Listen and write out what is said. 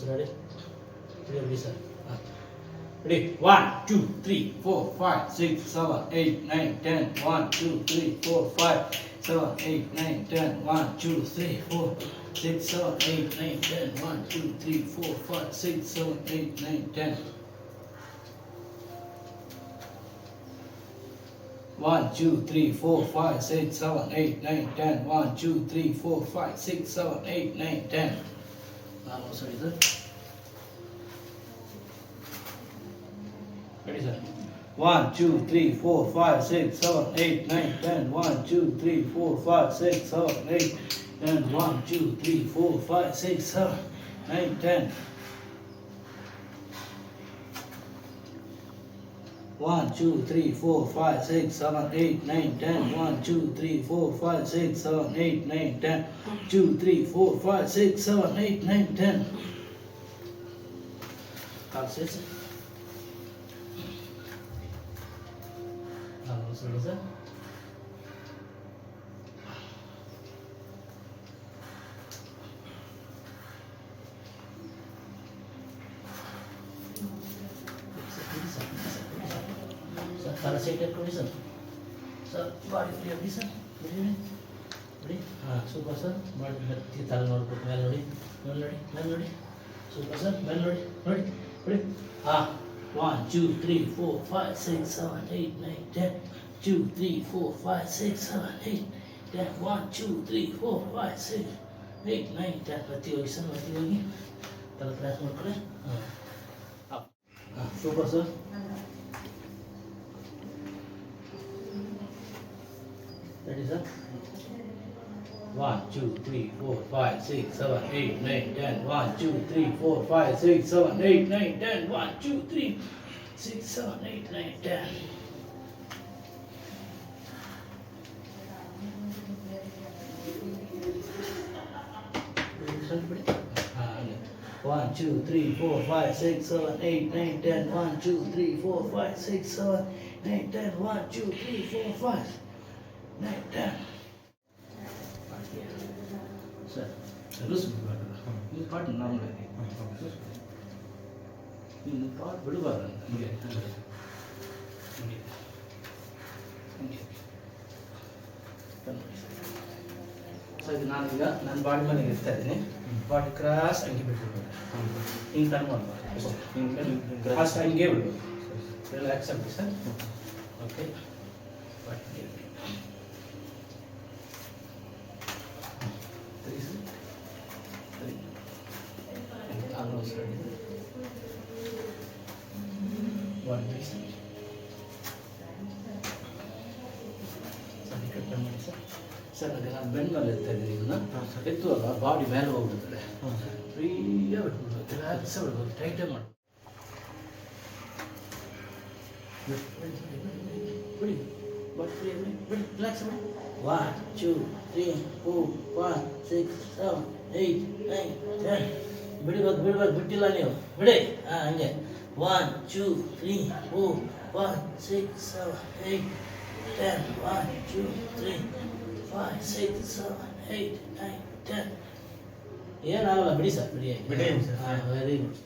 ready? Ready, sir. Ready? 1, 2, 3, 4, 5, 6, 7, 8, 9, 10. 1, 2, 3, 4, 5, 7, 8, 9, 10. 1, 2, 3, 4, 6, 7, 8, 9, 10. 1, 2, 3, 4, 5, 6, 7, 8, 9, 10. 1, 2, 3, 4, 5, 6, 7, 8, 9, 10. 1, 2, 3, 4, 5, 6, 7, 8, 9, 10. Now, sorry, sir. Ready, sir? 1, 2, 3, 4, 5, 6, 7, 8, 9, 10. 1, 2, 3, 4, 5, 6, 7, 8, 10. 1, 2, 3, 4, 5, 6, 7, 8, 10. 1, 2, 3, 4, 5, 6, 7, 8, 9, 10. 1, 2, 3, 4, 5, 6, 7, 8, 9, 10. 2, 3, 4, 5, 6, 7, 8, 9, 10. That's it. Sorry, sir. Para set kuri sir. Sir, body free sir. Ready? Super sir. Body hatti tal nodbo melody. Super sir. Melody. Ready? 1, 2, 3, 4, 5, 6, 7, 8, 9, 10. 2, 3, 4, 5, 6, 7, 8, 10. 1, 2, 3, 4, 5, 6, 8, 9, 10. Mati hogi sir, mati hogi. Tala press ಮಾಡ್ಕೊಳ್ಳಿ. Super sir. Ready sir? 1, 2, 3, 4, 5, 6, 7, 8, 9, 10. 1, 2, 3, 4, 5, 6, 7, 8, 9, 10. 1, 2, 3, 6, 7, 8, 9, 10. One, 2, 3, 4, 5, 6, 7, 8, 9, 10. 1, 2, 3, 4, 5, 6, 7, 8, 10. 1, 2, 3, 4, 5, 9, 10. Sir, lose this part normal. This part ಬಿಡಬಾರದು ನಿಮಗೆ. So ಇದು ನಾನೀಗ ನನ್ನ body ಮೇಲೆ ಇರ್ತಾ ಇದ್ದೀನಿ. Body cross ಹಂಗೆ ಬಿಟ್ಬಿಡ್ಬೋದು. ಹಿಂಗೆ ಟರ್ನ್ ಮಾಡಬಾರ್ದು. ಕ್ರಾಸ್ ಹಂಗೆ ಬಿಡ್ಬೋದು. ರಿಲ್ಯಾಕ್ಸ್ ಆಗಿ ಸರ್. ಓಕೆ. ಸರ್ ನನಗೆ ನಾನು ಬೆನ್ನ ಮೇಲೆ ಇರ್ತಾ ಇದ್ದೀನಿ ಇದನ್ನು ಎತ್ತುವಾಗ ಬಾಡಿ ಮೇಲೆ ಹೋಗ್ಬಿಡ್ತದೆ. ಫ್ರೀಯಾಗಿ ಬಿಟ್ಬಿಡ್ಬೋದು, ರಿಲ್ಯಾಕ್ಸ್ ಬಿಡ್ಬೋದು, ಟೈಟೇ ಮಾಡಿ ಬಿಡಿ. ಬಾಡಿ ಫ್ರೀ ಬಿಡಿ, ರಿಲ್ಯಾಕ್ಸ್ ಮಾಡಿ. 1, 2, 3, 4, 5, 6, 7, 8, 9, 10. ಬಿಡಬೇಕು ಬಿಟ್ಟಿಲ್ಲ ನೀವು ಬಿಡಿ. ಹಂಗೆ 1, 2, 3, 4, 5, 6, 7, 8, 10. 1, 2, 3, 5, 6, 7, 8, 9, 10. ಏನಾಗಲ್ಲ ಬಿಡಿ ಸರ್, ಬಿಡಿ. Very good.